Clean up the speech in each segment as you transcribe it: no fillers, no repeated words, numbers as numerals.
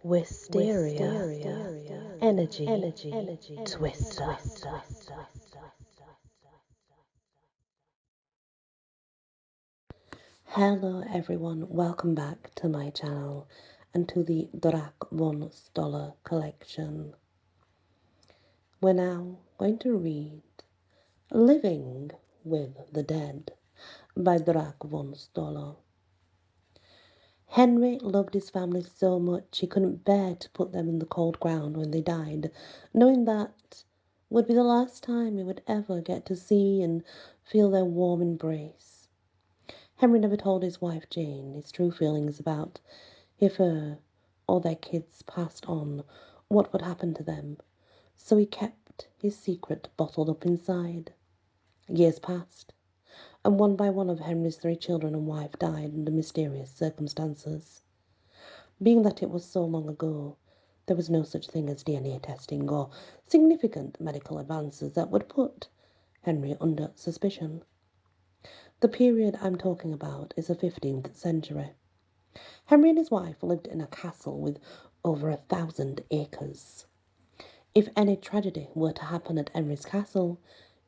Wysteria, energy, twister. Hello everyone, welcome back to my channel and to the Drac Von Stollor collection. We're now going to read Living with the Dead by Drac Von Stollor. Henry loved his family so much he couldn't bear to put them in the cold ground when they died, knowing that would be the last time he would ever get to see and feel their warm embrace. Henry never told his wife Jane his true feelings about if her or their kids passed on, what would happen to them, so he kept his secret bottled up inside. Years passed, and one by one of Henry's 3 children and wife died under mysterious circumstances. Being that it was so long ago, there was no such thing as DNA testing or significant medical advances that would put Henry under suspicion. The period I'm talking about is the 15th century. Henry and his wife lived in a castle with over 1,000 acres. If any tragedy were to happen at Henry's castle,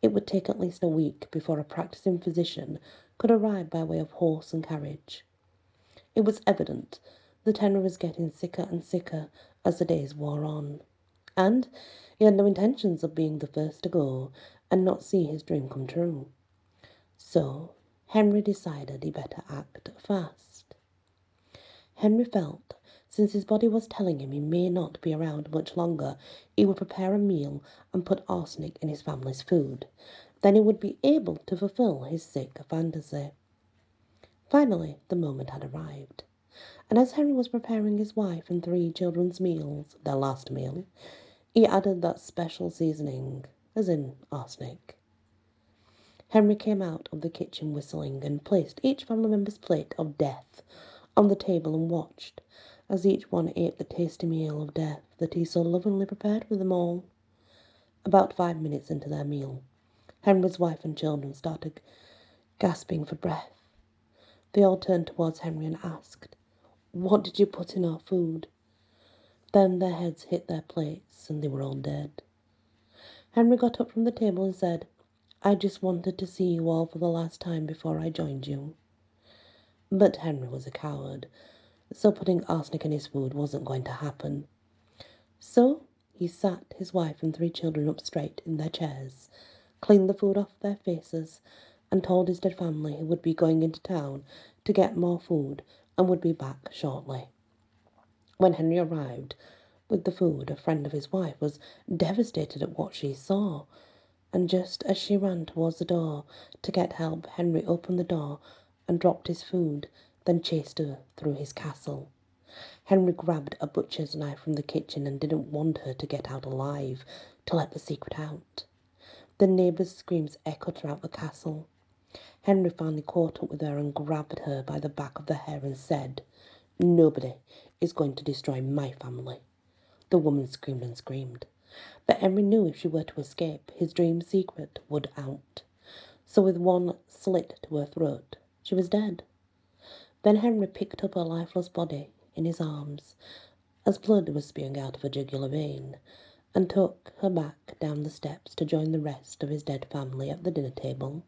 it would take at least a week before a practicing physician could arrive by way of horse and carriage. It was evident that Henry was getting sicker and sicker as the days wore on, and he had no intentions of being the first to go and not see his dream come true. So Henry decided he better act fast. Henry felt, since his body was telling him he may not be around much longer, he would prepare a meal and put arsenic in his family's food. Then he would be able to fulfill his sick fantasy. Finally, the moment had arrived, and as Henry was preparing his wife and 3 children's meals, their last meal, he added that special seasoning, as in arsenic. Henry came out of the kitchen whistling and placed each family member's plate of death on the table and watched as each one ate the tasty meal of death that he so lovingly prepared for them all. About 5 minutes into their meal, Henry's wife and children started gasping for breath. They all turned towards Henry and asked, "What did you put in our food?" Then their heads hit their plates and they were all dead. Henry got up from the table and said, "I just wanted to see you all for the last time before I joined you." But Henry was a coward, so putting arsenic in his food wasn't going to happen. So he sat his wife and 3 children up straight in their chairs, cleaned the food off their faces, and told his dead family he would be going into town to get more food and would be back shortly. When Henry arrived with the food, a friend of his wife was devastated at what she saw, and just as she ran towards the door to get help, Henry opened the door and dropped his food, then chased her through his castle. Henry grabbed a butcher's knife from the kitchen and didn't want her to get out alive to let the secret out. The neighbours' screams echoed throughout the castle. Henry finally caught up with her and grabbed her by the back of the hair and said, "Nobody is going to destroy my family." The woman screamed and screamed, but Henry knew if she were to escape, his dream secret would out. So with one slit to her throat, she was dead. Then Henry picked up her lifeless body in his arms, as blood was spewing out of her jugular vein, and took her back down the steps to join the rest of his dead family at the dinner table.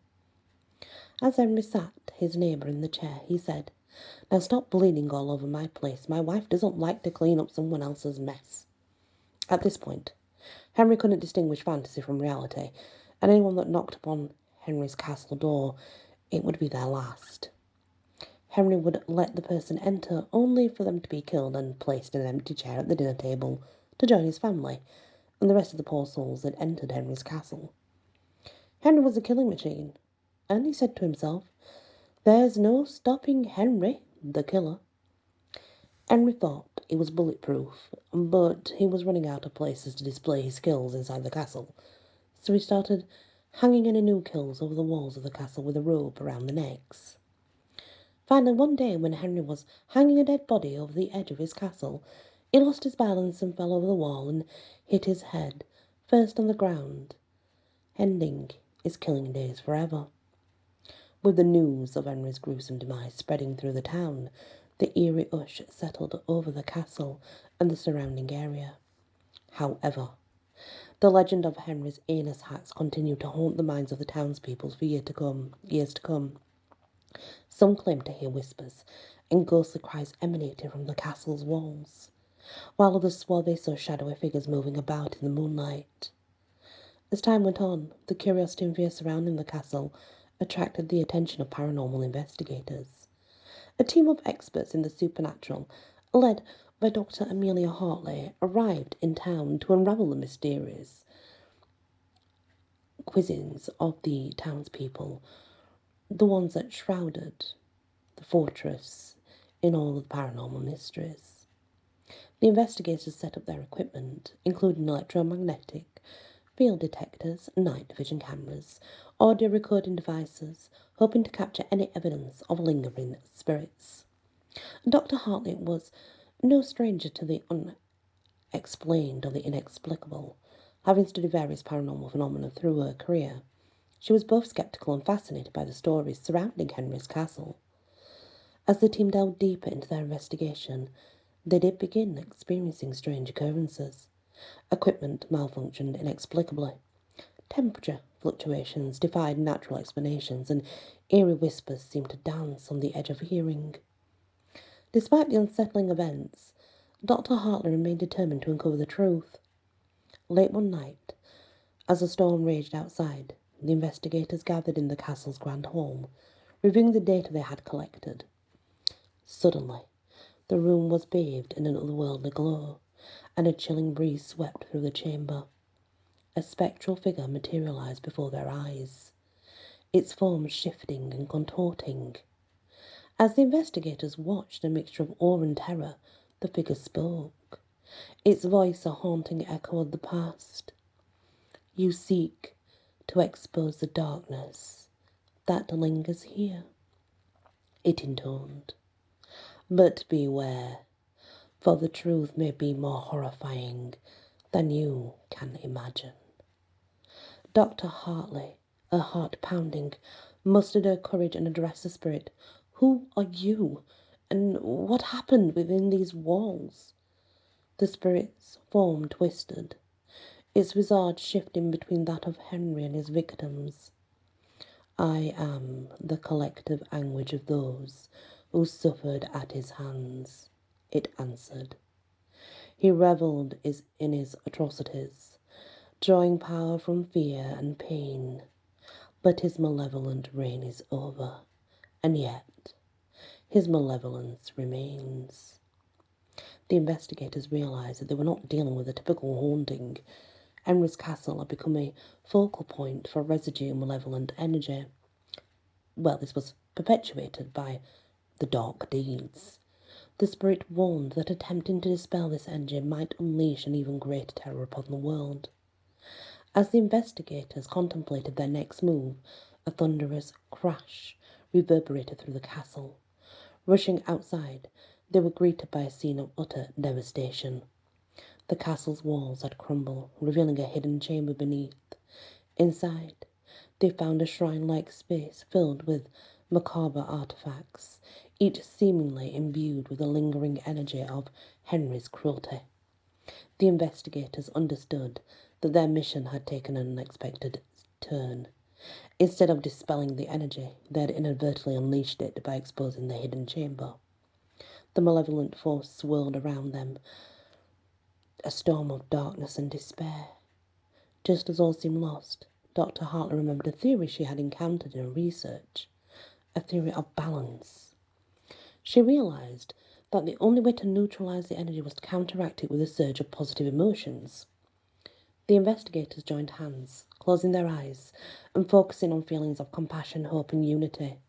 As Henry sat his neighbour in the chair, he said, "Now stop bleeding all over my place. My wife doesn't like to clean up someone else's mess." At this point, Henry couldn't distinguish fantasy from reality, and anyone that knocked upon Henry's castle door, it would be their last. Henry would let the person enter only for them to be killed and placed in an empty chair at the dinner table to join his family and the rest of the poor souls that entered Henry's castle. Henry was a killing machine, and he said to himself, "There's no stopping Henry, the killer." Henry thought he was bulletproof, but he was running out of places to display his skills inside the castle, so he started hanging any new kills over the walls of the castle with a rope around the necks. Finally, one day when Henry was hanging a dead body over the edge of his castle, he lost his balance and fell over the wall and hit his head, first on the ground, ending his killing days forever. With the news of Henry's gruesome demise spreading through the town, The eerie hush settled over the castle and the surrounding area. However, the legend of Henry's heinous acts continued to haunt the minds of the townspeople for years to come. Some claimed to hear whispers and ghostly cries emanating from the castle's walls, while others swore they saw shadowy figures moving about in the moonlight. As time went on, the curiosity and fear surrounding the castle attracted the attention of paranormal investigators. A team of experts in the supernatural, led by Dr. Amelia Hartley, arrived in town to unravel the mysterious quizzings of the townspeople, the ones that shrouded the fortress in all of the paranormal mysteries. The investigators set up their equipment, including electromagnetic field detectors, night vision cameras, audio recording devices, hoping to capture any evidence of lingering spirits. Dr. Hartley was no stranger to the unexplained or the inexplicable. Having studied various paranormal phenomena through her career, she was both skeptical and fascinated by the stories surrounding Henry's castle. As the team delved deeper into their investigation, they did begin experiencing strange occurrences. Equipment malfunctioned inexplicably. Temperature fluctuations defied natural explanations, and eerie whispers seemed to dance on the edge of hearing. Despite the unsettling events, Dr. Hartley remained determined to uncover the truth. Late one night, as a storm raged outside, the investigators gathered in the castle's grand hall, reviewing the data they had collected. Suddenly, the room was bathed in an otherworldly glow, and a chilling breeze swept through the chamber. A spectral figure materialized before their eyes, its form shifting and contorting. As the investigators watched a mixture of awe and terror, the figure spoke, its voice a haunting echo of the past. "You seek to expose the darkness that lingers here," it intoned. "But beware, for the truth may be more horrifying than you can imagine." Dr. Hartley, her heart pounding, mustered her courage and addressed the spirit. "Who are you? And what happened within these walls?" The spirit's form twisted, its visage shifting between that of Henry and his victims. "I am the collective anguish of those who suffered at his hands," it answered. "He revelled in his atrocities, drawing power from fear and pain. But his malevolent reign is over, and yet his malevolence remains." The investigators realised that they were not dealing with a typical haunting. Henry's castle had become a focal point for residual malevolent energy. Well, this was perpetuated by the dark deeds. The spirit warned that attempting to dispel this energy might unleash an even greater terror upon the world. As the investigators contemplated their next move, a thunderous crash reverberated through the castle. Rushing outside, they were greeted by a scene of utter devastation. The castle's walls had crumbled, revealing a hidden chamber beneath. Inside, they found a shrine-like space filled with macabre artifacts, each seemingly imbued with the lingering energy of Henry's cruelty. The investigators understood that their mission had taken an unexpected turn. Instead of dispelling the energy, they had inadvertently unleashed it by exposing the hidden chamber. The malevolent force swirled around them, a storm of darkness and despair. Just as all seemed lost, Dr. Hartley remembered a theory she had encountered in her research, a theory of balance. She realised that the only way to neutralise the energy was to counteract it with a surge of positive emotions. The investigators joined hands, closing their eyes and focusing on feelings of compassion, hope and unity.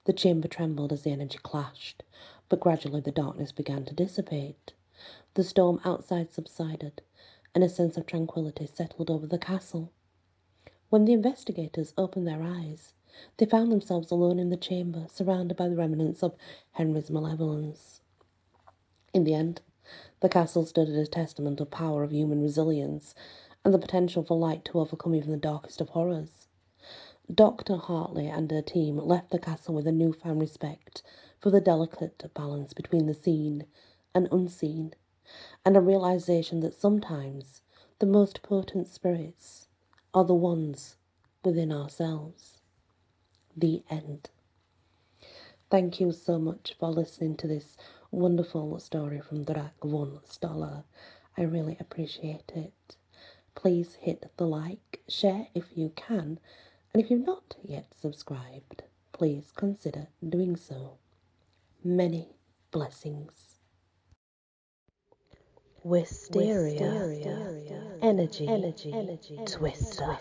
The chamber trembled as the energy clashed, but gradually the darkness began to dissipate. The storm outside subsided, and a sense of tranquility settled over the castle. When the investigators opened their eyes, they found themselves alone in the chamber, surrounded by the remnants of Henry's malevolence. In the end, the castle stood as a testament of power of human resilience and the potential for light to overcome even the darkest of horrors. Dr. Hartley and her team left the castle with a newfound respect for the delicate balance between the seen and unseen, and a realization that sometimes the most potent spirits are the ones within ourselves. The end. Thank you so much for listening to this wonderful story from Drac Von Stollor. I really appreciate it. Please hit the like, share if you can, and if you've not yet subscribed, please consider doing so. Many blessings. Wysteria, energy, twister.